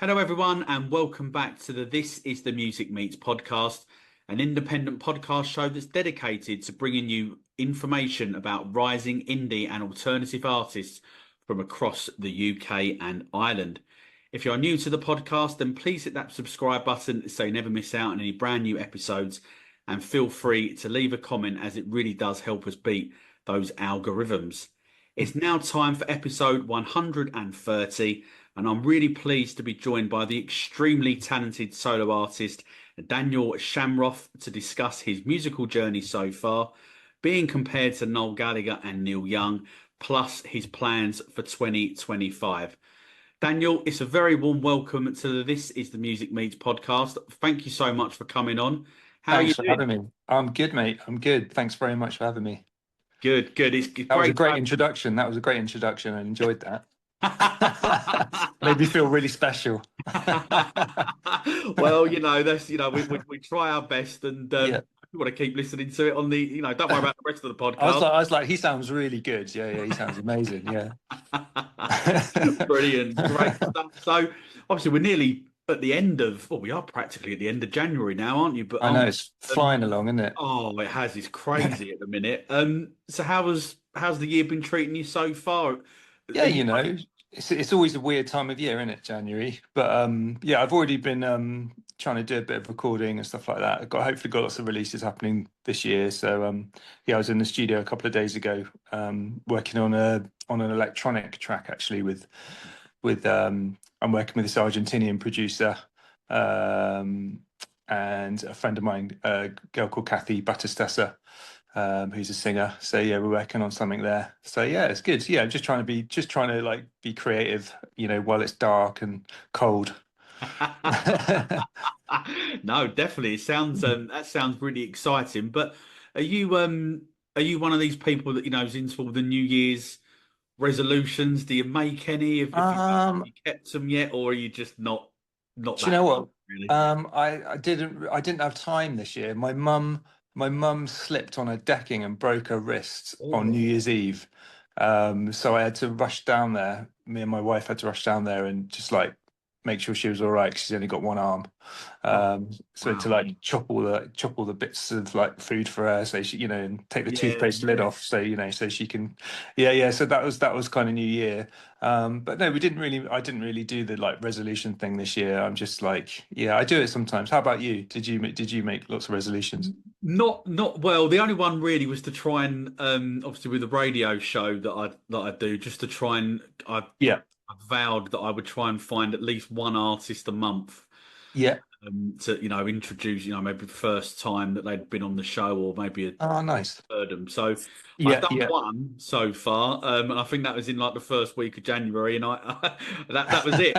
Hello, everyone, and welcome back to the This is the Music Meets Podcast, an independent podcast show that's dedicated to bringing you information about rising indie and alternative artists from across the UK and Ireland. If you're new to the podcast, then please hit that subscribe button so you never miss out on any brand new episodes, and feel free to leave a comment as it really does help us beat those algorithms. It's now time for episode 130. And I'm really pleased to be joined by the extremely talented solo artist Daniel Schamroth to discuss his musical journey so far, being compared to Noel Gallagher and Neil Young, plus his plans for 2025. Daniel, it's a very warm welcome to the This is the Music Meets podcast. Thank you so much for coming on. How are you Thanks for doing? having me. I'm good, mate. I'm good. Thanks very much for having me. Good. It's That was a great. great introduction. That was a great introduction. I enjoyed that. Made me feel really special. Well, that's we try our best, and Yeah. you want to keep listening to it on the don't worry about the rest of the I podcast. was like, he sounds really good. Yeah, he sounds amazing. Yeah. Brilliant, great stuff. So obviously we're nearly at the end of, well, we are practically at the end of January now, aren't you? But I know it's flying along, isn't it? oh, it has. It's crazy at the minute. So how's the year been treating you so far? Yeah, it's always a weird time of year, isn't it, January? But yeah, I've already been trying to do a bit of recording and stuff like that. Hopefully got lots of releases happening this year. So yeah, I was in the studio a couple of days ago, working on an electronic track actually with I'm working with this Argentinian producer, and a friend of mine, a girl called Kathy Batistessa, who's a singer. So yeah, we're working on something there. So yeah, it's good. Yeah, just trying to like be creative, while it's dark and cold. No, definitely. It sounds that sounds really exciting. But are you one of these people that is into all the New Year's resolutions? Do you make any? Have you kept them yet, or are you just not Do you that know what? really? I didn't have time this year. My mum slipped on her decking and broke her wrist on New Oh, Year's Eve. So I had to rush down there. Me and my wife had to rush down there and just like make sure she was all right, 'cause she's only got one arm. oh, So to wow. like chop all the bits of like food for her, so she, and take the Yeah, toothpaste lid off, so so she can, yeah. So that was kind of New Year. But no, I didn't really do the like resolution thing this year. I'm just like, yeah, I do it sometimes. How about you? Did you make lots of resolutions? not well. The only one really was to try and obviously with the radio show that I do, just to try and Yeah, I vowed that I would try and find at least one artist a month yeah. to introduce, maybe the first time that they'd been on the show, or maybe Oh, nice. heard them. So I've Yeah, done yeah. one so far, and I think that was in like the first week of January, and that was it.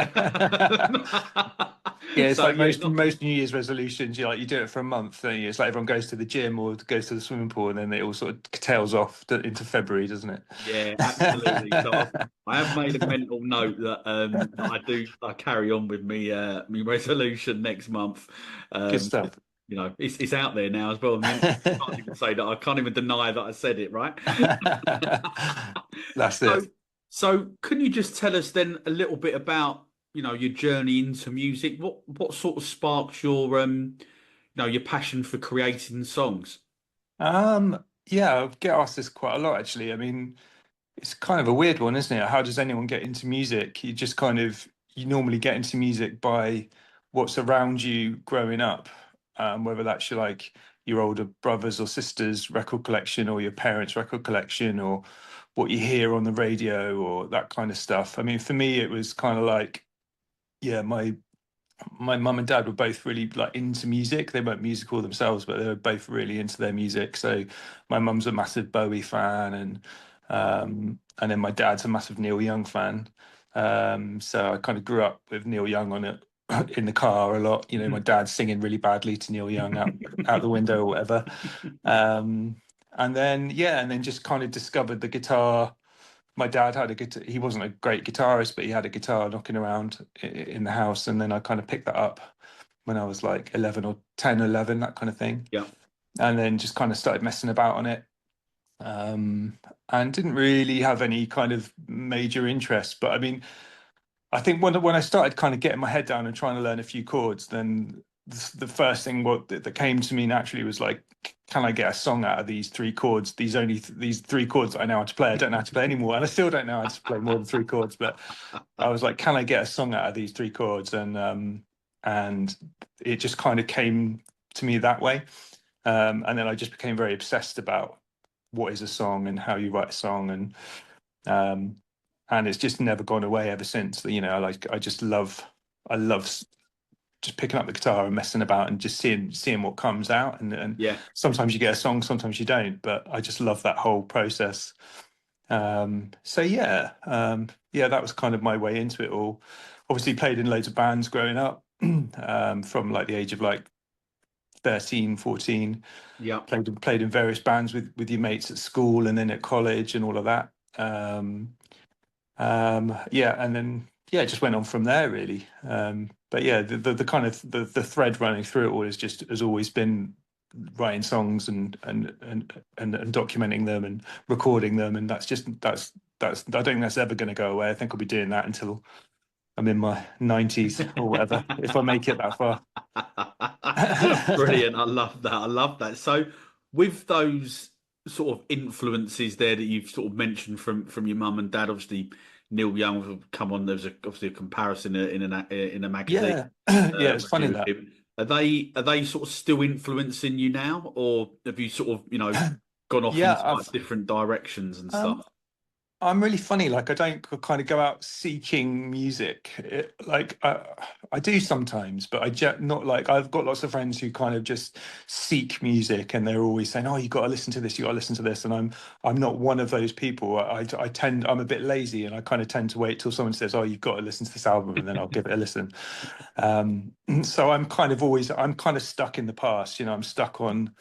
Yeah, it's So like yeah, most New Year's resolutions. You do it for a month, don't you? It's like everyone goes to the gym or goes to the swimming pool, and then it all sort of tails off into February, doesn't it? yeah, absolutely. So I have made a mental note that I carry on with me resolution next month. Good Um, stuff. it's out there now as well. I mean, I can't even say that. I can't even deny that I said it, right? That's So, it. so can you just tell us then a little bit about, your journey into music? What sort of sparks your passion for creating songs? Yeah, I get asked this quite a lot, actually. I mean, it's kind of a weird one, isn't it? How does anyone get into music? You normally get into music by what's around you growing up, whether that's your older brothers or sisters' record collection, or your parents' record collection, or what you hear on the radio, or that kind of stuff. I mean, for me, it was kind of like, yeah, my mum and dad were both really like into music. They weren't musical themselves, but they were both really into their music. So my mum's a massive Bowie fan, and then my dad's a massive Neil Young fan. So I kind of grew up with Neil Young on it in the car a lot. My dad's singing really badly to Neil Young out the window or whatever. And then just kind of discovered the guitar. My dad had a guitar. He wasn't a great guitarist, but he had a guitar knocking around in the house. And then I kind of picked that up when I was like 11 or 10, 11, that kind of thing. Yeah. And then just kind of started messing about on it. And didn't really have any kind of major interest. But I mean, I think when I started kind of getting my head down and trying to learn a few chords, then the first thing that came to me naturally was like, can I get a song out of these three chords? These three chords that I know how to play. I don't know how to play anymore, and I still don't know how to play more than three chords. But I was like, can I get a song out of these three chords? And it just kind of came to me that way. And then I just became very obsessed about what is a song and how you write a song, and it's just never gone away ever since. You know, I love just picking up the guitar and messing about and just seeing what comes out. And Yeah. sometimes you get a song, sometimes you don't, but I just love that whole process. So yeah, yeah, that was kind of my way into it all. Obviously played in loads of bands growing up, from like the age of like 13, 14. Yeah. Played in various bands with your mates at school and then at college and all of that. Yeah, and then yeah, it just went on from there really. But yeah, the kind of the thread running through it all has always been writing songs and documenting them and recording them, and that's I don't think that's ever going to go away. I think I'll be doing that until I'm in my 90s or whatever, if I make it that far. Brilliant. I love that. I love that. So with those sort of influences there that you've sort of mentioned from your mum and dad, obviously Neil Young will come on. There's obviously a comparison in a magazine Yeah, yeah, it's with funny you that. him. Are they sort of still influencing you now, or have you sort of gone off Yeah, into like different directions and um, stuff? I'm really funny. Like I don't kind of go out seeking music. I do sometimes, but not like I've got lots of friends who kind of just seek music, and they're always saying, "Oh, you got to listen to this. You got to listen to this." And I'm not one of those people. I'm a bit lazy, and I kind of tend to wait till someone says, "Oh, you've got to listen to this album," and then I'll give it a listen. So I'm kind of stuck in the past. You know, I'm stuck on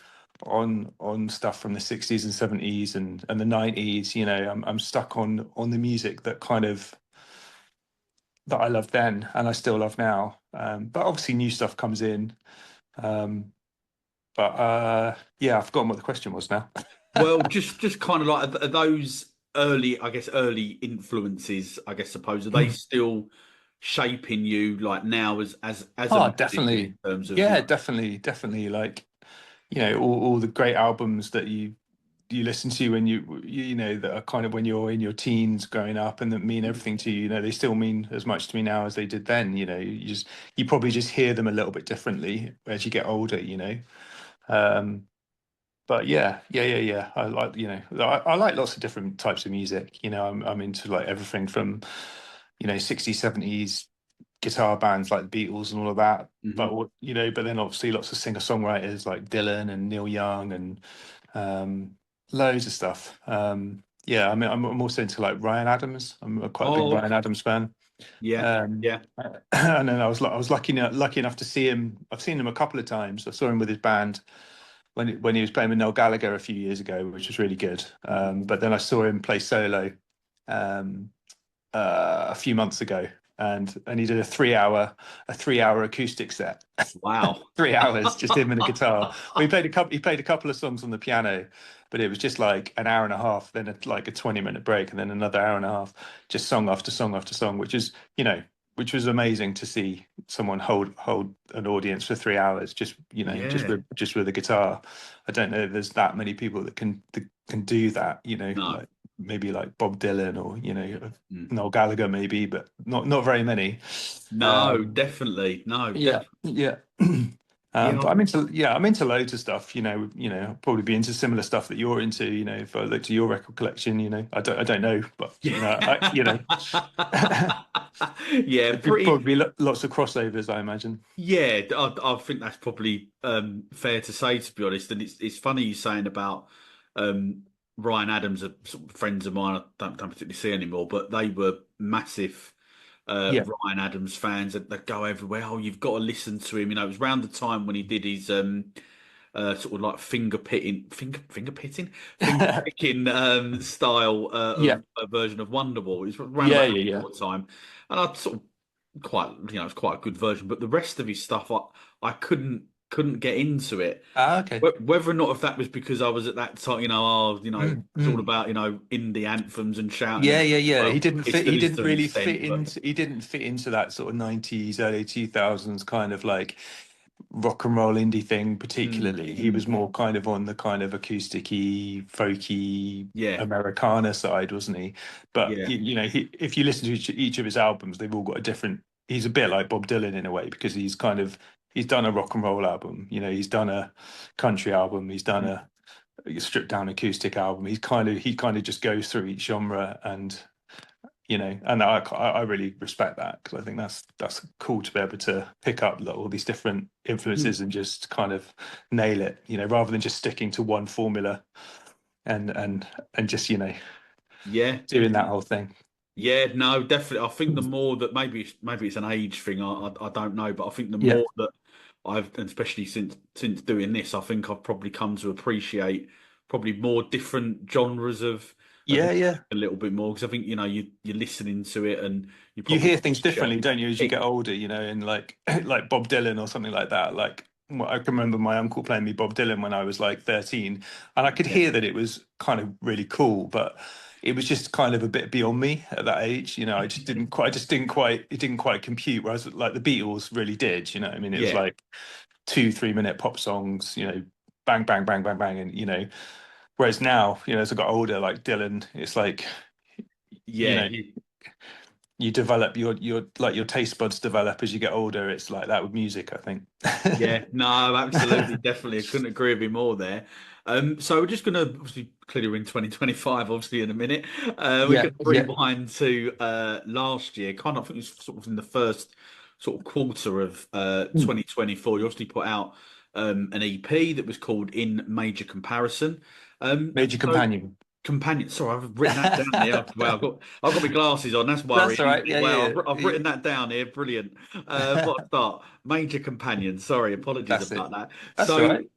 stuff from the 60s and 70s and the 90s. You know, I'm stuck on the music that kind of that I loved then and I still love now. But obviously new stuff comes in. Um, but yeah, I've forgotten what the question was now. Well, just kind of like are those early, I guess, early influences, I guess, suppose, are they still shaping you like now as a Oh, musician in definitely. terms of, Yeah, definitely. Like, you know, all the great albums that you listen to when you know that are kind of when you're in your teens growing up and that mean everything to you, you know, they still mean as much to me now as they did then. You know, you probably just hear them a little bit differently as you get older, you know. um but yeah, I like, you know, I like lots of different types of music. You know, I'm into like everything from, you know, 60s 70s guitar bands like the Beatles and all of that. Mhm. But you know, but then obviously lots of singer-songwriters like Dylan and Neil Young and um, loads of stuff. Yeah, I mean, I'm also into like Ryan Adams. I'm quite a big Oh, Ryan okay. Adams fan. Yeah, Um, yeah. and then I was lucky enough to see him. I've seen him a couple of times. I saw him with his band when he was playing with Noel Gallagher a few years ago, which was really good. But then I saw him play solo um, a few months ago, and he did a 3 hour acoustic set. Wow. 3 hours, just him and a guitar. Well, he played a couple of songs on the piano, but it was just like an hour and a half, then like a 20-minute break, and then another hour and a half, just song after song after song, which is, you know, which was amazing to see someone hold an audience for 3 hours, just, you know, Yeah. just with a guitar. I don't know if there's that many people that can do that, you know, No. like maybe like Bob Dylan or, you know, Mm. Noel Gallagher maybe, but not very many. No, Um, definitely. No, yeah, definitely. yeah. Yeah. But I'm into loads of stuff. I'll probably be into similar stuff that you're into. You know, if I look to your record collection, you know, I don't know, but you know, Yeah. Yeah, there'd pretty. probably be lots of crossovers, I imagine. Yeah, I think that's probably fair to say, to be honest. And it's funny you saying about um, Ryan Adams, are sort of friends of mine. I don't particularly see anymore, but they were massive Yeah, Ryan Adams fans. That go everywhere. Oh, you've got to listen to him. You know, it was around the time when he did his sort of like finger picking style yeah, of a version of Wonderwall. It was around yeah, about yeah, that yeah. sort of time, and I sort of quite, it's quite a good version, but the rest of his stuff I couldn't couldn't get into it. Ah, okay. Whether or not if that was because I was at that time, Mm, it's all mm. about indie anthems and shouting Yeah, and yeah, stuff. yeah. He Well, didn't it fit. still He is didn't to an really extent, fit but into. He didn't fit into that sort of 90s, early 2000s kind of like rock and roll indie thing particularly. He was more kind of on the kind of acousticy, folky yeah, Americana side, wasn't he? But yeah, if you listen to each of his albums, they've all got a different. He's a bit like Bob Dylan in a way because he's done a rock and roll album. He's done a country album. He's done a stripped down acoustic album. He kind of just goes through each genre and I really respect that because I think that's cool to be able to pick up all these different influences and just kind of nail it, rather than just sticking to one formula and just yeah. doing that whole thing. Yeah, no, definitely. I think the more that maybe it's an age thing. I don't know, but I think the Yeah, more that and especially since doing this, I think I've probably come to appreciate probably more different genres of yeah, music yeah. a little bit more because I think you're listening to it and you You probably hear things differently, appreciate don't you, as you it. get older, and like like Bob Dylan or something like that. Like I can remember my uncle playing me Bob Dylan when I was like 13, and I could Yeah, hear that it was kind of really cool, but it was just kind of a bit beyond me at that age. It didn't quite compute. Whereas like the Beatles really did, I mean, it was yeah, like 2 3 minute pop songs, bang, bang, bang, bang, bang. And, whereas now, as I got older, like Dylan, it's like, you yeah. know, you develop your taste buds develop as you get older. It's like that with music, I think. Yeah, no, absolutely, definitely. I couldn't agree with you more there. So we're just going to obviously clearly we're in 2025, obviously in a minute. We Yeah, could yeah. rewind to last year, kind of, I think it was sort of in the first sort of quarter of Mm. 2024. You obviously put out an EP that was called In Major Comparison. Major So companion. companion, sorry, I've written that down there. Wow, I've got my glasses on. That's That's worrying, all isn't right. it? Yeah, Wow, yeah, I've yeah. written that down here. Brilliant. What a start. Major companion. Sorry, apologies That's it. about that. That's all So, right.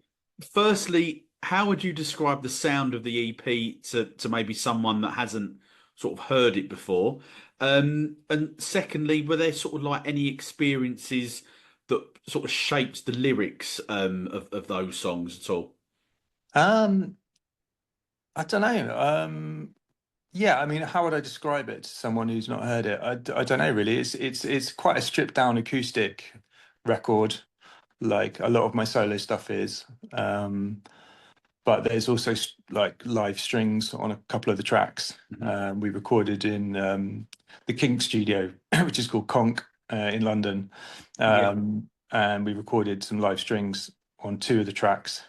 firstly, how would you describe the sound of the EP to maybe someone that hasn't sort of heard it before? And secondly, were there sort of like any experiences that sort of shaped the lyrics of those songs at all? Um, I don't know. Yeah, I mean, how would I describe it to someone who's not heard it? I don't know really. It's quite a stripped down acoustic record, like a lot of my solo stuff is. Um, but there's also like live strings on a couple of the tracks. Mhm. We recorded in the Kink studio, which is called Conk in London, Yeah, and we recorded some live strings on two of the tracks.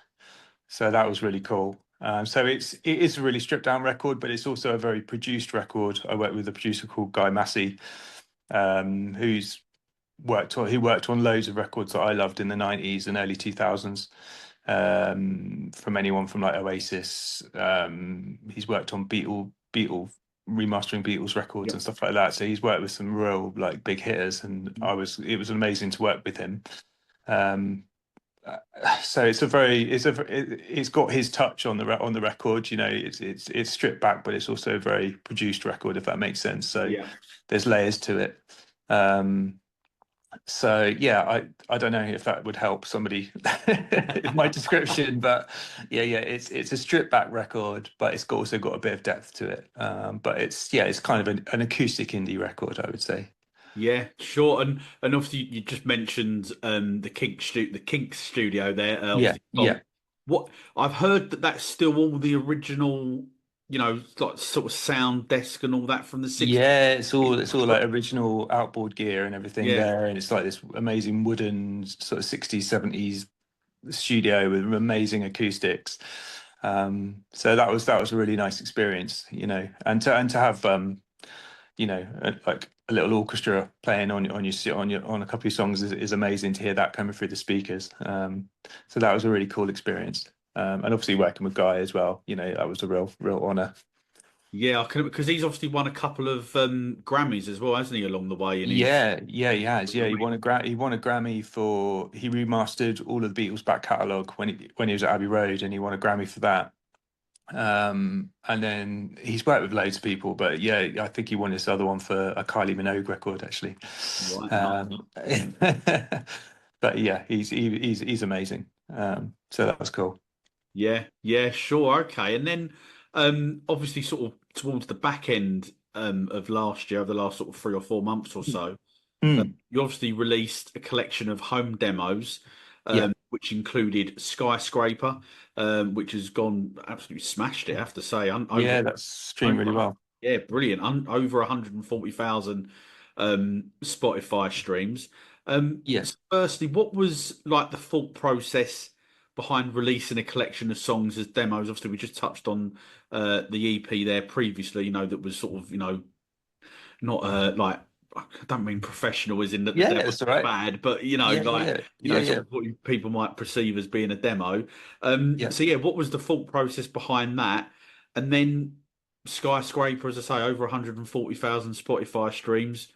So that was really cool. So it is a really stripped down record, but it's also a very produced record. I worked with a producer called Guy Massey, who's worked on loads of records that I loved in the 90s and early 2000s. From anyone from like Oasis, he's worked on Beatle remastering Beatles records yeah, and stuff like that. So he's worked with some real like big hitters, and it was amazing to work with him. Um, so it's got his touch on the record. It's stripped back, but it's also a very produced record, if that makes sense. So yeah. there's layers to it. Um, so yeah, I don't know if that would help somebody in my description, but yeah, it's a stripped back record, but it's also got a bit of depth to it. But it's kind of an acoustic indie record, I would say. Yeah, sure. And obviously you just mentioned the Kink studio there. Yeah, Obviously, yeah. what I've heard that that's still all the original, like sort of sound desk and all that from the 60s. Yeah, it's all like original outboard gear and everything Yeah, there, and it's like this amazing wooden sort of 60s, 70s studio with amazing acoustics. So that was a really nice experience, and to have like a little orchestra playing on a couple of songs is amazing to hear that coming through the speakers. So that was a really cool experience. And obviously working with Guy as well, that was a real honor. yeah. I can because he's obviously won a couple of Grammys as well, hasn't he, along the way? And he's Yeah, yeah, he has. Yeah, he won a Grammy he remastered all of the Beatles back catalogue when he was at Abbey Road, and he won a Grammy for that. And then he's worked with loads of people, but yeah, I think he won this other one for a Kylie Minogue record actually. right, nice. Um, but yeah, he's amazing. So that was cool. Yeah, yeah, sure, okay. And then obviously sort of towards the back end of last year, over the last sort of 3 or 4 months or so, Mm, you obviously released a collection of home demos, yeah, which included Skyscraper, which has gone absolutely smashed it, I have to say. Over yeah, that's streamed really over well. yeah, brilliant. Over 140,000 Spotify streams. Yeah. So firstly, what was like the thought process behind releasing a collection of songs as demos? Obviously, we just touched on the EP there previously, that was sort of, not like I don't mean professional as in that the Yeah, demo it's all was right. bad, but Yeah, like yeah, yeah, sort yeah, of what people might perceive as being a demo. yeah. So yeah, what was the thought process behind that? And then Skyscraper, as I say, over 140,000 Spotify streams.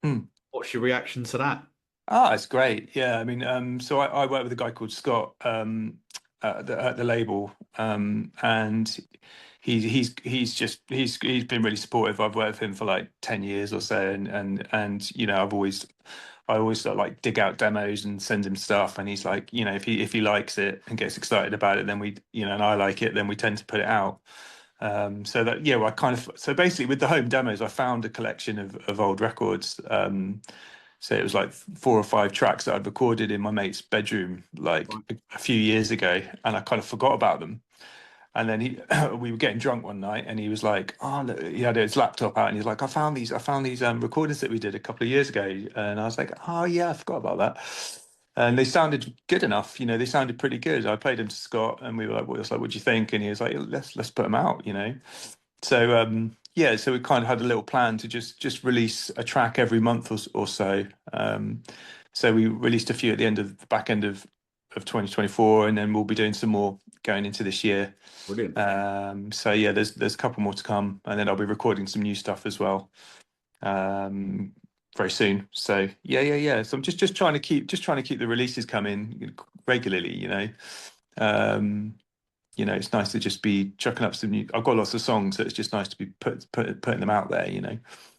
Mm. What's your reaction to that? Ah, it's great. Yeah, I mean, so I work with a guy called Scott at the label, and he's been really supportive. I've worked with him for like 10 years or so, and I always like dig out demos and send him stuff, and he's like, if he likes it and gets excited about it, then and I like it, then we tend to put it out. So that yeah, well, so basically with the home demos, I found a collection of old records. So it was like 4 or 5 tracks that I'd recorded in my mate's bedroom like Right. a few years ago, and I kind of forgot about them. And then we were getting drunk one night, and he was like, "Oh, look," he had his laptop out, and he's like, I found these recordings that we did a couple of years ago." And I was like, "Oh yeah, I forgot about that." And they sounded good enough, they sounded pretty good. I played them to Scott, and we were like, "What do you think?" And he was like, "Let's put them out." So yeah, so we kind of had a little plan to just release a track every month or so. So we released a few at the back end of 2024, and then we'll be doing some more going into this year. Brilliant. So yeah, there's a couple more to come, and then I'll be recording some new stuff as well very soon. So yeah. So I'm just trying to keep the releases coming regularly. Um, it's nice to just be chucking up some new. I've got lots of songs, so it's just nice to be putting them out there.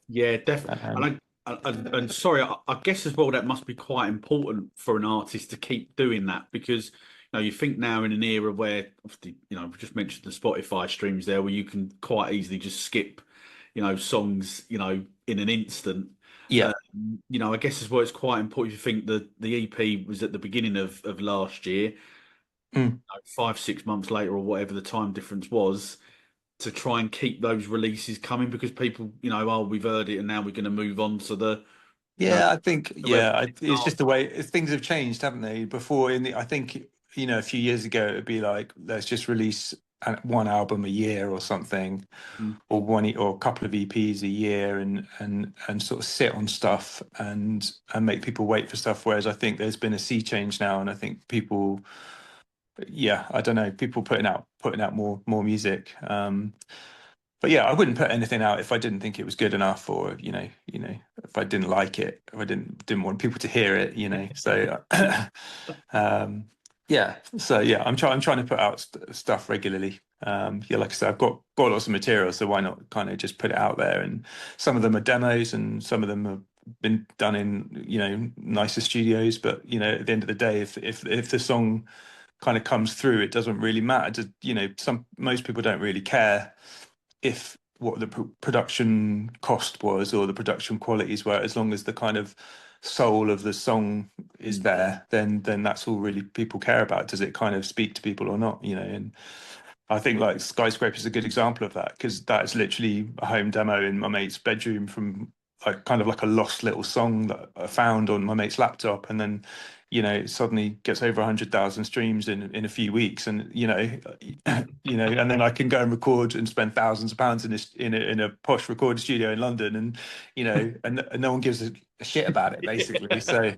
Yeah, definitely. Um, And sorry, I guess as well that must be quite important for an artist to keep doing that because you think now in an era where obviously we just mentioned the Spotify streams there, where you can quite easily just skip songs in an instant. yeah, I guess as well it's quite important if you think that the EP was at the beginning of last year, mm. 5 6 months later or whatever the time difference was to try and keep those releases coming because people, oh, we've heard it and now we're going to move on to you know, Yeah. I think whoever it's just the way things have changed, haven't they? Before I think a few years ago it'd be like let's just release one album a year or something, Mm, or or a couple of EPs a year, and sort of sit on stuff and make people wait for stuff. Whereas I think there's been a sea change now, and I think people, yeah, I don't know, people putting out more music. But yeah, I wouldn't put anything out if I didn't think it was good enough, or if I didn't like it, if I didn't want people to hear it. So yeah, so yeah, I'm trying to put out stuff regularly. Yeah, like I said, I've got lots of material, so why not kind of just put it out there? And some of them are demos, and some of them have been done in nicer studios. But at the end of the day, if the song kind of comes through, it doesn't really matter. Most people don't really care if what the production cost was or the production qualities were, as long as the kind of soul of the song is mm. there, then that's all really people care about. Does it kind of speak to people or not? And I think like Skyscraper is a good example of that, because that's literally a home demo in my mate's bedroom from like kind of like a lost little song that I found on my mate's laptop, and then it suddenly gets over 100,000 streams in a few weeks, and and then I can go and record and spend thousands of pounds in a posh recording studio in London, and and no one gives a shit about it basically. So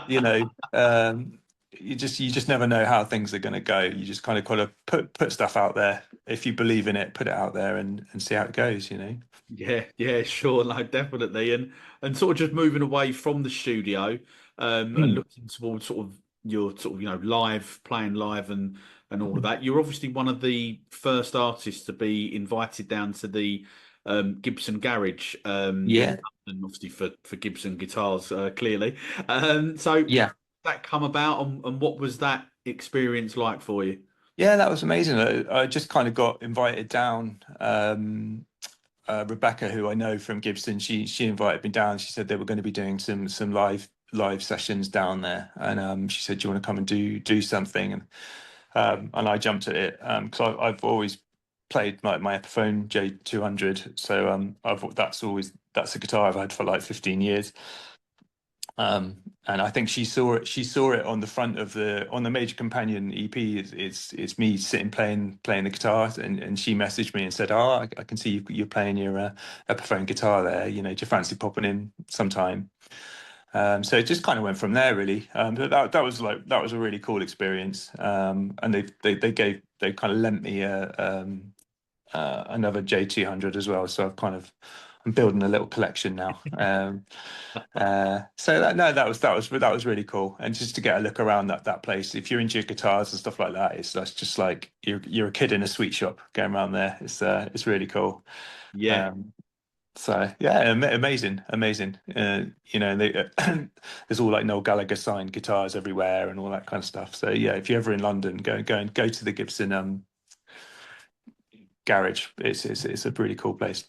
you know, um, you just never know how things are going to go. You just kind of got to put stuff out there. If you believe in it, put it out there and see how it goes. Yeah, yeah, sure, no, definitely, and sort of just moving away from the studio, and Mm. looking towards sort of your sort of live playing live and all of that. You're obviously one of the first artists to be invited down to the Gibson Garage in Yeah, London, obviously for Gibson guitars, clearly. So yeah. that come about, and what was that experience like for you? Yeah, that was amazing. I just kind of got invited down. Rebecca, who I know from Gibson, she invited me down. She said they were going to be doing some live sessions down there, and she said, "Do you want to come and do something?" And I jumped at it because I've always played my Epiphone J200, so that's a guitar I've had for like 15 years. And I think she saw it. She saw it on the front of the Major Companion EP. It's me sitting playing the guitar, and she messaged me and said, "Oh, I can see you're playing your Epiphone guitar there. You know, do you fancy popping in sometime?" So it just kind of went from there, really. But that was a really cool experience. And they kind of lent me another J200 as well. So I'm building a little collection now. So that was really cool, and just to get a look around that place. If you're into your guitars and stuff like that, that's just like you're a kid in a sweet shop going around there. It's really cool. Yeah. So yeah, amazing. You know, there's all like Noel Gallagher signed guitars everywhere and all that kind of stuff. So yeah, if you're ever in London, go to the Gibson garage. It's a really cool place.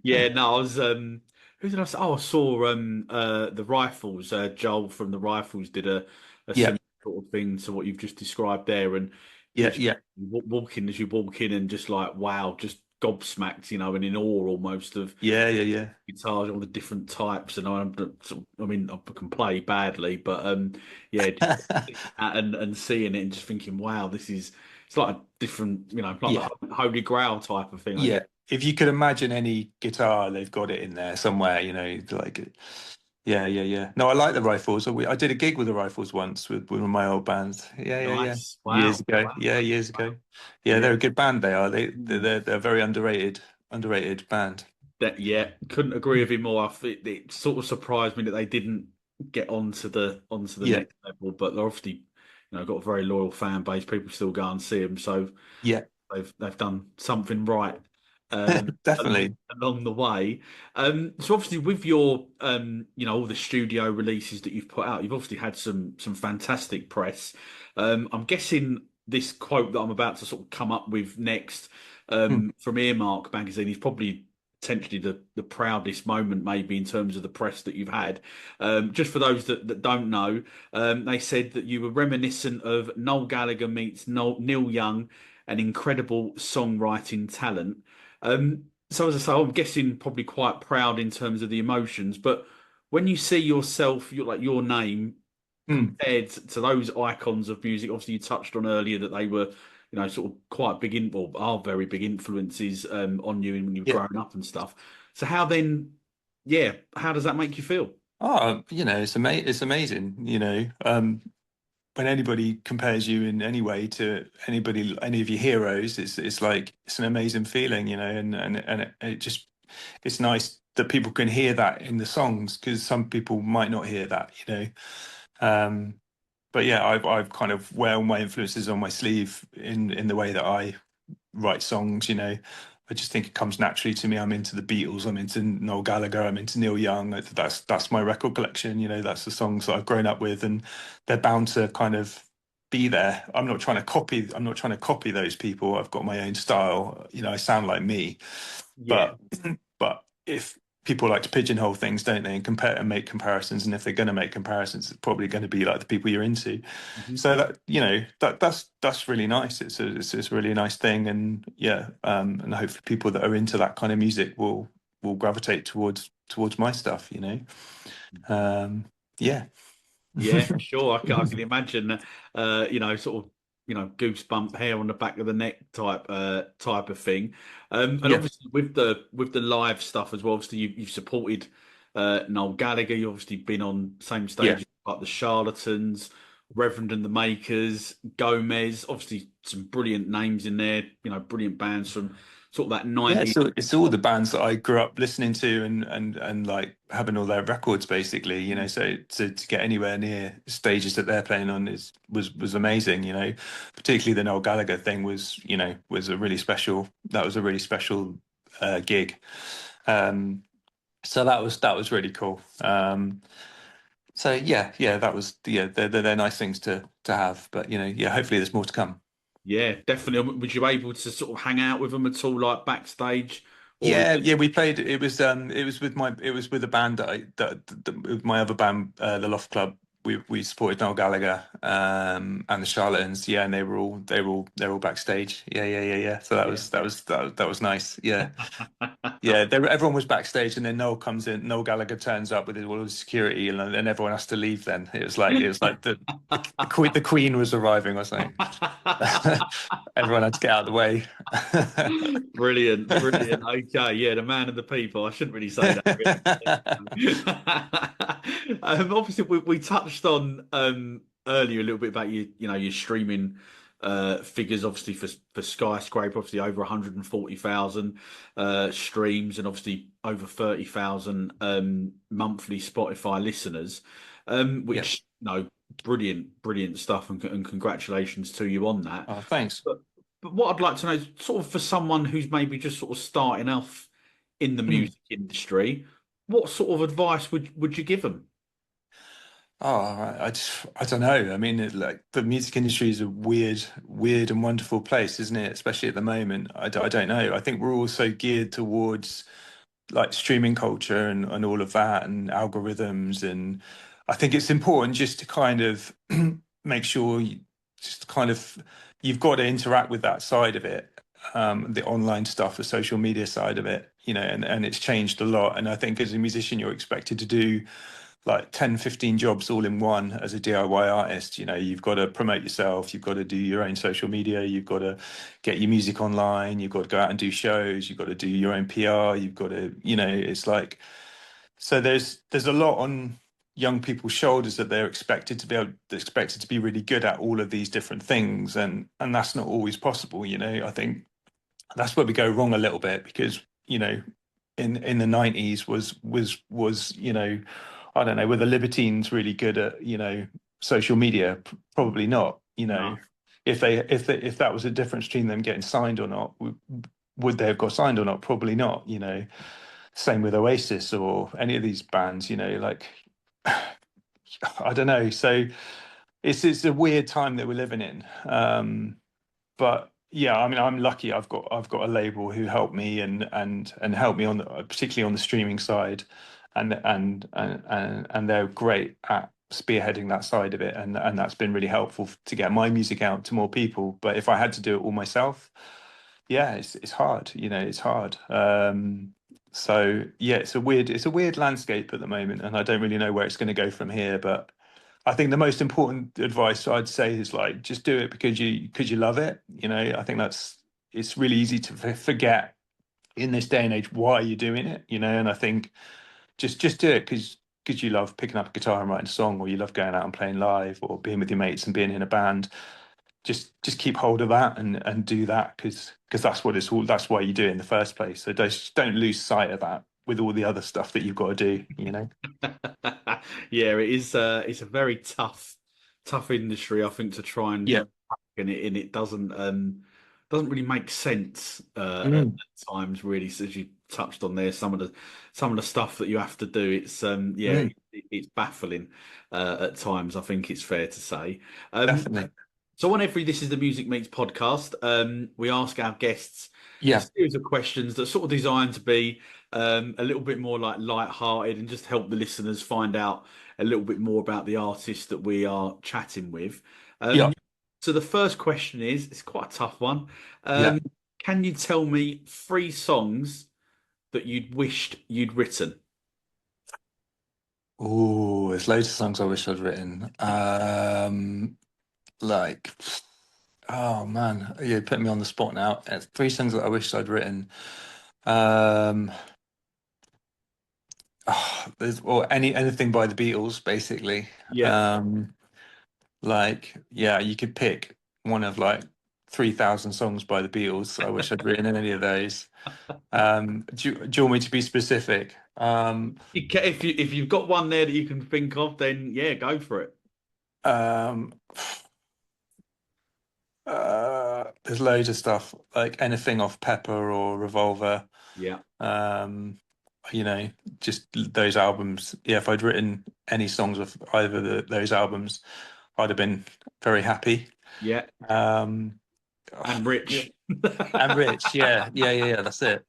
Yeah, no, I was who did I say? Oh, I saw the Rifles. Joel from the Rifles did a Yeah, similar sort of thing to what you've just described there, and literally yeah, walking as you walk in and just like wow, just gobsmacked, and in awe almost of yeah. guitars, all the different types. And I mean, I can play badly, but yeah, just and seeing it and just thinking, wow, it's like a different, like Yeah, the Holy Grail type of thing, I guess. yeah. If you could imagine any guitar, they've got it in there somewhere. You know, like yeah. No, I like the Rifles. I did a gig with the Rifles once with one of my old bands. Yeah. Nice. Years Wow. ago. Wow. Yeah, years ago. Yeah, Yeah. they're a good band. They are. Mm. They're a very underrated band. Yeah, couldn't agree with you more. It sort of surprised me that they didn't get onto the Yeah, next level, but they're obviously, got a very loyal fan base. People still go and see them, so yeah, they've done something right along definitely. along the way. So obviously with your all the studio releases that you've put out, you've obviously had some fantastic press. I'm guessing this quote that I'm about to sort of come up with next Hmm. from Earmark magazine is probably potentially the proudest moment maybe in terms of the press that you've had. Just for those that don't know, they said that you were reminiscent of Noel Gallagher meets Neil Young, an incredible songwriting talent. So as I say, I'm guessing probably quite proud in terms of the emotions, but when you see yourself, your name Hmm. compared to those icons of music, obviously you touched on earlier that they were, sort of quite big or are very big influences on you when you were Yeah. growing up and stuff. So how then, yeah, how does that make you feel? Oh, you know, it's amazing. You know, when anybody compares you in any way to any of your heroes, it's like it's an amazing feeling, you know, and it just it's nice that people can hear that in the songs because some people might not hear that, you know. Um, but yeah, I've kind of wear all my influences on my sleeve in the way that I write songs, you know. I just think it comes naturally to me. I'm into the Beatles, I'm into Noel Gallagher, I'm into Neil Young. That's my record collection, you know, that's the songs that I've grown up with and they're bound to kind of be there. I'm not trying to copy those people. I've got my own style. You know, I sound like me. Yeah. But but if people like to pigeonhole things, don't they, and compare and make comparisons, and if they're going to make comparisons, it's probably going to be like the people you're into. Mhm. So that you know that's really nice. It's a really nice thing, and yeah, and hopefully people that are into that kind of music will gravitate towards my stuff. You know, um, yeah. Yeah, sure. I can imagine, sort of, goosebump hair on the back of the neck type of thing. And Yeah, obviously with the live stuff as well. Obviously, you've supported Noel Gallagher. You've obviously been on same yeah. stages like the Charlatans, Reverend and the Makers, Gomez. Obviously, some brilliant names in there. Brilliant bands from sort of that Yeah, 90s. so it's all the bands that I grew up listening to and like having all their records basically, you know. So to get anywhere near stages that they're playing on was amazing, you know. Particularly the Noel Gallagher thing was a really special. That was a really special gig. So that was really cool. So yeah, that was they're nice things to have. But yeah, hopefully there's more to come. Yeah, definitely. Was you able to sort of hang out with them at all, like backstage, or Yeah, we played. It was with a band with my other band, the Loft Club. We supported Noel Gallagher, and the Charlatans. Yeah, and they're all backstage. Yeah. So yeah? that was nice. Yeah. Everyone was backstage, and then Noel comes in. Noel Gallagher turns up with all his security, and then everyone has to leave. Then it was like the Queen was arriving or something. Everyone had to get out of the way. Brilliant, brilliant. Okay, yeah, the man of the people. I shouldn't really say that, really. Obviously, we touched on earlier a little bit about your streaming figures. Obviously, for Skyscraper, obviously over 140,000 streams, and obviously over 30,000 monthly Spotify listeners. Yeah. Which no, brilliant, brilliant stuff, and congratulations to you on that. Oh, thanks. But what I'd like to know is sort of for someone who's maybe just sort of starting off in the Mm. music industry, what sort of advice would you give them? Oh, I don't know. I mean, like the music industry is a weird and wonderful place, isn't it? Especially at the moment. I don't know. I think we're all so geared towards like streaming culture and all of that and algorithms. And I think it's important just to kind of make sure just kind of you've got to interact with that side of it, the online stuff, the social media side of it, and it's changed a lot. And I think as a musician, you're expected to do like 10, 15 jobs all in one as a DIY artist. You've got to promote yourself, you've got to do your own social media, you've got to get your music online, you've got to go out and do shows, you've got to do your own PR, you've got to, it's like, so there's a lot on young people's shoulders that they're expected to be really good at all of these different things. And that's not always possible. I think that's where we go wrong a little bit because, in the 90s was I don't know, were the Libertines really good at social media? Probably not. No. If that was a difference between them getting signed or not, would they have got signed or not? Probably not. Same with Oasis or any of these bands. Like I don't know. So it's a weird time that we're living in. But yeah, I mean, I'm lucky. I've got a label who helped me and helped me particularly on the streaming side, and they're great at spearheading that side of it, and that's been really helpful to get my music out to more people. But if I had to do it all myself, yeah, it's hard. It's hard. So yeah, it's a weird landscape at the moment, and I don't really know where it's going to go from here. But I think the most important advice I'd say is like just do it because you love it. I think it's really easy to forget in this day and age why you're doing it. And I think just do it because you love picking up a guitar and writing a song, or you love going out and playing live, or being with your mates and being in a band. Just keep hold of that and do that because that's why you do it in the first place. So don't lose sight of that with all the other stuff that you've got to do. Yeah, it is. It's a very tough industry, I think, to try and Yeah. get back in it, and it doesn't really make sense at Mm. times. Really, so as you touched on there, some of the stuff that you have to do, it's yeah, Mm. it's baffling at times. I think it's fair to say. Um, Definitely. so on every This Is the Music Meets podcast, we ask our guests a Yeah. series of questions that sort of designed to be a little bit more like light-hearted and just help the listeners find out a little bit more about the artist that we are chatting with. Yeah. So the first question is, it's quite a tough one. Yeah. Can you tell me three songs that you'd wished you'd written? Oh, there's loads of songs I wish I'd written. Like, oh man, you put me on the spot now. Three songs that I wish I'd written. Um, or anything by the Beatles, basically. Yeah. Um, like, yeah, you could pick one of like 3,000 songs by the Beatles. I wish I'd written any of those. Do you want me to be specific? If you've got one there that you can think of, then yeah, go for it. Um, there's loads of stuff like anything off Pepper or Revolver. Yeah. Um, you know, just those albums. Yeah, if I'd written any songs of either those albums, I'd have been very happy. Yeah, Um, and yeah, Rich. and Rich, yeah, that's it.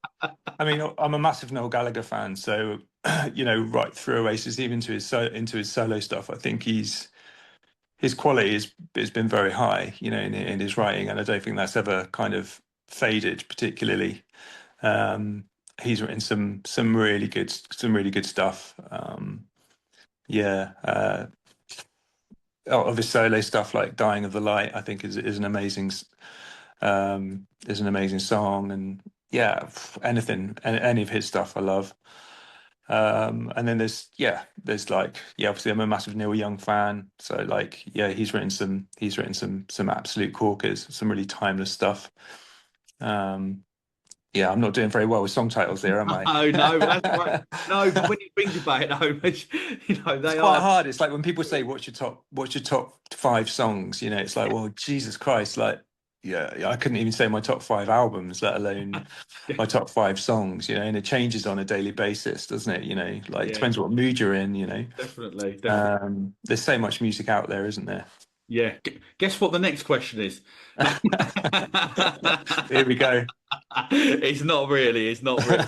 I mean, I'm a massive Noel Gallagher fan, so you know, right through Oasis, even into his solo stuff, I think his quality has been very high, you know, in his writing, and I don't think that's ever kind of faded particularly. Um, he's written some really good stuff. Yeah, of his solo stuff like "Dying of the Light," I think is an amazing song, and yeah, any of his stuff I love. And then there's like, yeah, obviously I'm a massive Neil Young fan, so like, yeah, he's written some absolute corkers, some really timeless stuff. Um, yeah, I'm not doing very well with song titles there, am I? Oh no, that's right. No, but when you think about it, though, It's they quite are. hard. It's like when people say, what's your top five songs?" You know, it's like, well, Jesus Christ, like, yeah, I couldn't even say my top five albums, let alone my top five songs. You know, and it changes on a daily basis, doesn't it? You know, like it Yeah, depends what mood you're in. You know, definitely. there's so much music out there, isn't there? Yeah. Guess what the next question is? No. Here we go. It's not really. It's not really.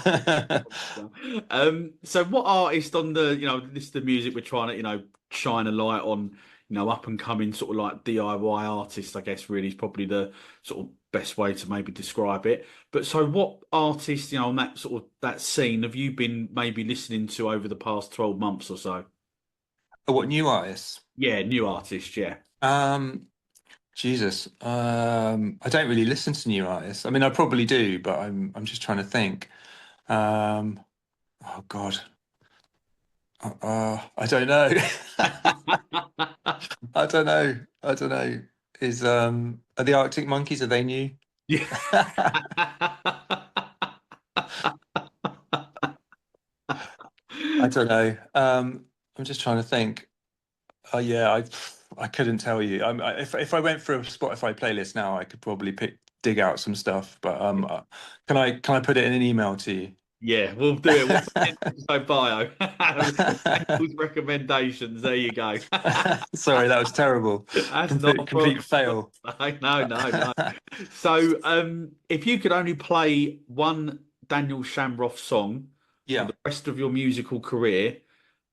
So what artist on the, this is the music we're trying to, shine a light on, up and coming sort of like DIY artists, I guess really is probably the sort of best way to maybe describe it. But so what artists, on that sort of that scene have you been maybe listening to over the past 12 months or so? What new artists? Yeah, new artists, yeah. Um, Jesus, I don't really listen to new artists. I mean, I probably do, but I'm just trying to think. Um, oh God, I don't know. I don't know. I don't know. Is Are the Arctic Monkeys, are they new? Yeah. I don't know. I'm just trying to think. Oh yeah, I couldn't tell you. If I went through a Spotify playlist now, I could probably dig out some stuff. But can I put it in an email to you? Yeah, we'll do it. We'll put it in my bio. Those recommendations. There you go. Sorry, that was terrible. That's not a Complete problem. fail. No, no, no. So, if you could only play one Daniel Shamroth song for Yeah, the rest of your musical career,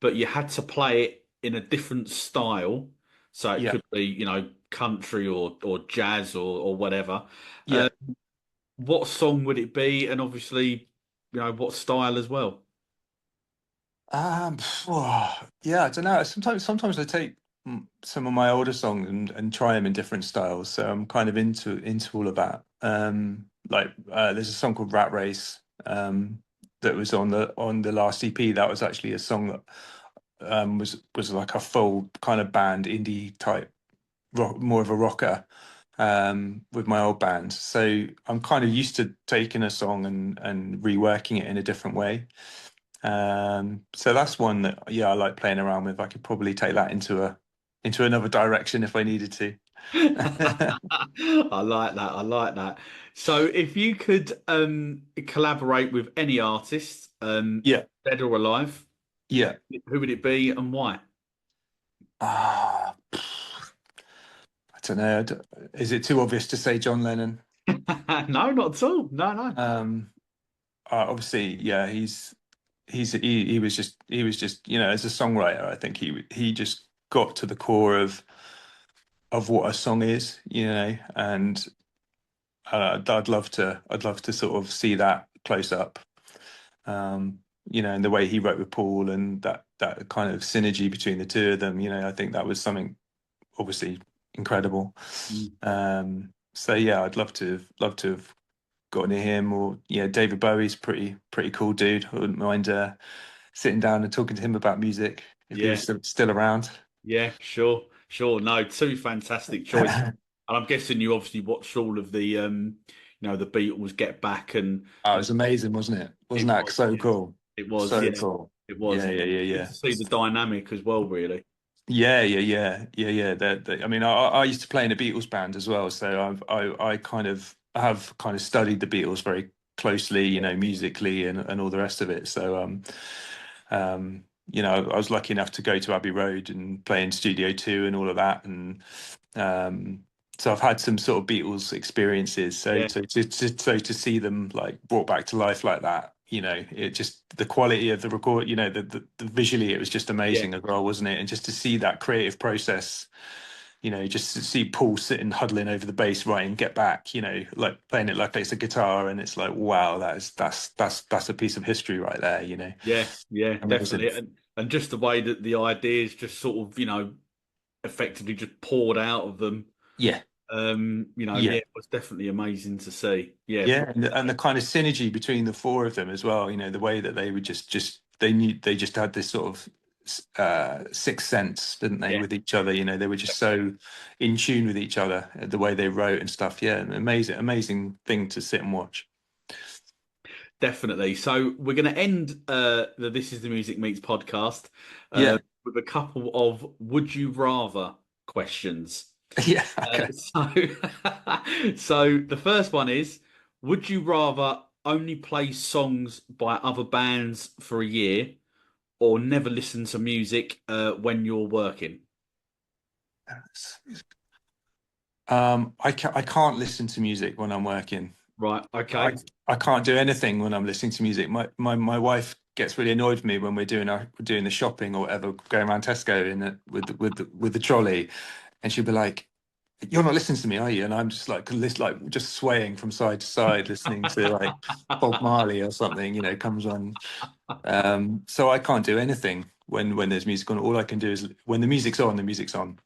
but you had to play it in a different style, so it yeah, could be, country or jazz or whatever. yeah. What song would it be? And obviously, what style as well? Um, yeah, I don't know. Sometimes I take some of my older songs and try them in different styles. So I'm kind of into all of that. There's a song called Rat Race that was on the last EP. That was actually a song that was like a full kind of band indie type rock, more of a rocker with my old band. So I'm kind of used to taking a song and reworking it in a different way. So that's one that, yeah, I like playing around with. I could probably take that into another direction if I needed to. I like that. I like that. So if you could collaborate with any artist, Yeah, dead or alive, yeah. who would it be and why? I don't know. Is it too obvious to say John Lennon? No, not at all. No, no. Um, Obviously, yeah, he was just, you know, as a songwriter, I think he just got to the core of what a song is, you know, and I'd love to sort of see that close up. You know, and the way he wrote with Paul and that kind of synergy between the two of them, you know, I think that was something obviously incredible. Mm. So yeah, I'd love to have got near him, or yeah, David Bowie's pretty cool dude. I wouldn't mind sitting down and talking to him about music if he was Yeah, still around. yeah, sure, sure. No, two fantastic choices. And I'm guessing you obviously watched all of the the Beatles Get Back Oh, it and was amazing, wasn't it? Wasn't it that was, so yeah. cool? It was, So yeah, cool. it was. Yeah, It yeah, was yeah, good yeah. to see the dynamic as well, really. Yeah. I mean, I used to play in a Beatles band as well, so I have kind of studied the Beatles very closely, musically and all the rest of it. So, I was lucky enough to go to Abbey Road and play in Studio 2 and all of that. And so I've had some sort of Beatles experiences. So, Yeah, to see them like brought back to life like that, it just, the quality of the record, the visually, it was just yeah, amazing as well, wasn't it? And just to see that creative process, just to see Paul sitting huddling over the bass writing Get Back, like playing it like it's a guitar, and it's like, wow, that's a piece of history right there, yeah, amazing. definitely. And just the way that the ideas just sort of, effectively just poured out of them. Yeah, Yeah, yeah, it was definitely amazing to see. Yeah, yeah, and the kind of synergy between the four of them as well. The way that they would just they knew, they just had this sort of sixth sense, didn't they, yeah, with each other? They were just so in tune with each other, the way they wrote and stuff. Yeah, amazing thing to sit and watch. definitely. So we're going to end the This Is the Music Meets podcast Yeah, with a couple of would you rather questions. yeah, okay. So, so the first one is, would you rather only play songs by other bands for a year or never listen to music when you're working? I can't listen to music when I'm working. Right. I Okay. I can't do anything when I'm listening to music. My wife gets really annoyed with me when we're doing the shopping or whatever, going around Tesco with the trolley, and she'll be like, "You're not listening to me, are you?" And I'm just like just swaying from side to side, listening to like Bob Marley or something, comes on. So I can't do anything when there's music on. All I can do is when the music's on, the music's on.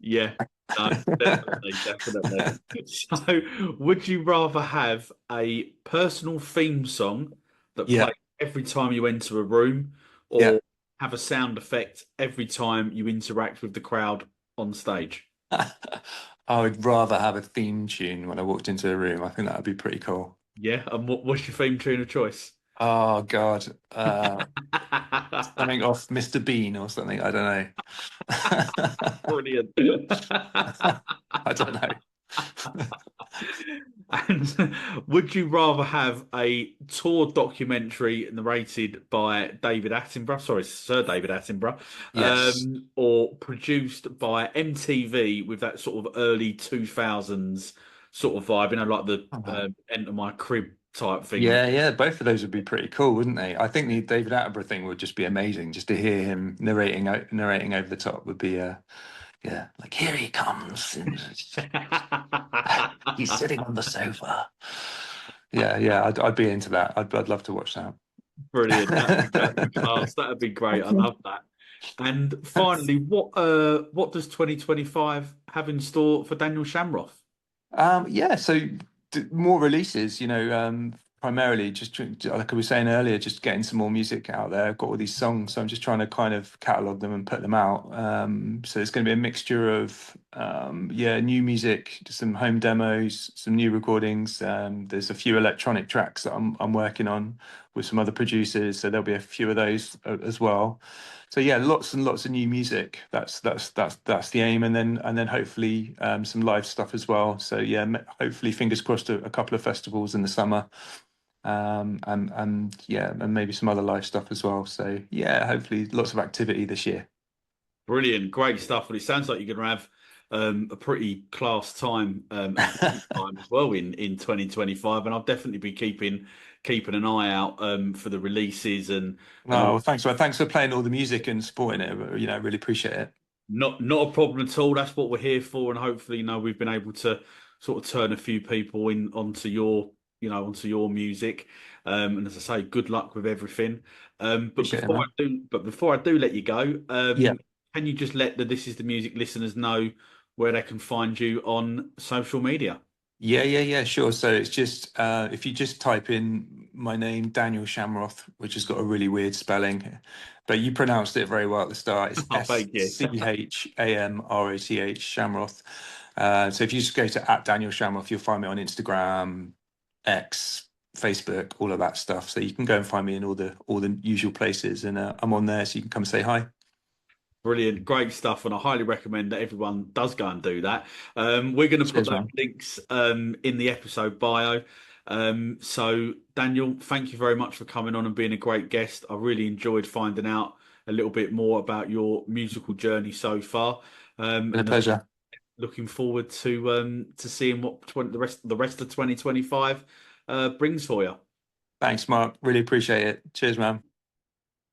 Yeah. No, definitely, definitely. So, would you rather have a personal theme song that Yeah, plays every time you enter a room, yeah. or have a sound effect every time you interact with the crowd on stage? I would rather have a theme tune when I walked into a room. I think that would be pretty cool. Yeah. And what's your theme tune of choice? Oh God, something off Mr. Bean or something. I don't know. Brilliant. I don't know. And would you rather have a tour documentary narrated by David Attenborough, sorry, Sir David Attenborough, Yes. or produced by MTV with that sort of early 2000s sort of vibe, like the Oh. Enter My Crib type thing? Yeah, yeah. Both of those would be pretty cool, wouldn't they? I think the David Attenborough thing would just be amazing. Just to hear him narrating over the top would be yeah, like here he comes. And he's sitting on the sofa. Yeah, yeah. I'd be into that. I'd love to watch that. Brilliant. That'd be class. That'd be great. I love that. And finally, what does 2025 have in store for Daniel Shamroth? Yeah, so more releases, primarily just like I was saying earlier, just getting some more music out there. I've got all these songs, so I'm just trying to kind of catalog them and put them out. So it's going to be a mixture of, yeah, new music, just some home demos, some new recordings. There's a few electronic tracks that I'm working on with some other producers, so there'll be a few of those as well. So yeah, lots and lots of new music. That's the aim, and then hopefully some live stuff as well. So yeah, hopefully fingers crossed a couple of festivals in the summer, and yeah, and maybe some other live stuff as well. So yeah, hopefully lots of activity this year. Brilliant, great stuff. Well, it sounds like you're going to have a pretty class time and busy time as well in 2025, and I'll definitely be keeping an eye out for the releases and Oh, well, thanks for playing all the music and supporting it. I really appreciate it. not a problem at all. That's what we're here for, and hopefully, we've been able to sort of turn a few people in onto your music. And as I say, good luck with everything. But Appreciate it, man. before I do let you go, Yeah. can you just let the This Is the Music listeners know where they can find you on social media? Yeah, sure. So it's just if you just type in my name, Daniel Shamroth, which has got a really weird spelling, but you pronounced it very well at the start. It's Oh, thank you. Schamroth, Shamroth. So if you just go to @Daniel Shamroth, you'll find me on Instagram, X, Facebook, all of that stuff. So you can go and find me in all the usual places, and I'm on there, so you can come say hi. Brilliant, great stuff, and I highly recommend that everyone does go and do that. We're going to put Cheers, those man. links in the episode bio. So Daniel, thank you very much for coming on and being a great guest. I really enjoyed finding out a little bit more about your musical journey so far. Been a pleasure. Looking forward to seeing what the rest of 2025 brings for you. Thanks, Mark. Really appreciate it. Cheers, man.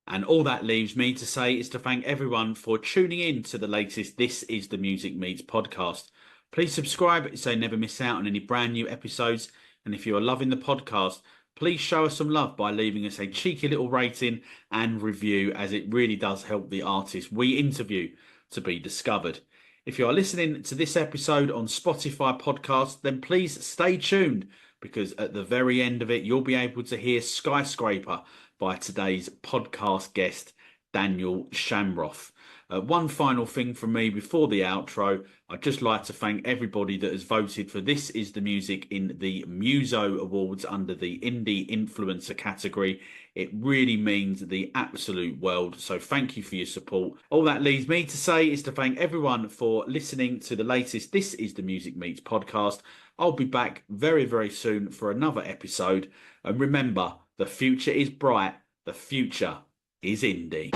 And all that leaves me to say is to thank everyone for tuning in to the latest This Is the Music Meets podcast. Please subscribe so you never miss out on any brand new episodes. And if you are loving the podcast, please show us some love by leaving us a cheeky little rating and review, as it really does help the artists we interview to be discovered. If you are listening to this episode on Spotify podcast, then please stay tuned, because at the very end of it, you'll be able to hear Skyscraper by today's podcast guest, Daniel Schamroth. One final thing from me before the outro, I'd just like to thank everybody that has voted for This Is the Music in the Muso Awards under the Indie Influencer category. It really means the absolute world. So thank you for your support. All that leaves me to say is to thank everyone for listening to the latest This Is the Music Meets podcast. I'll be back very, very soon for another episode. And remember, the future is bright. The future is indie.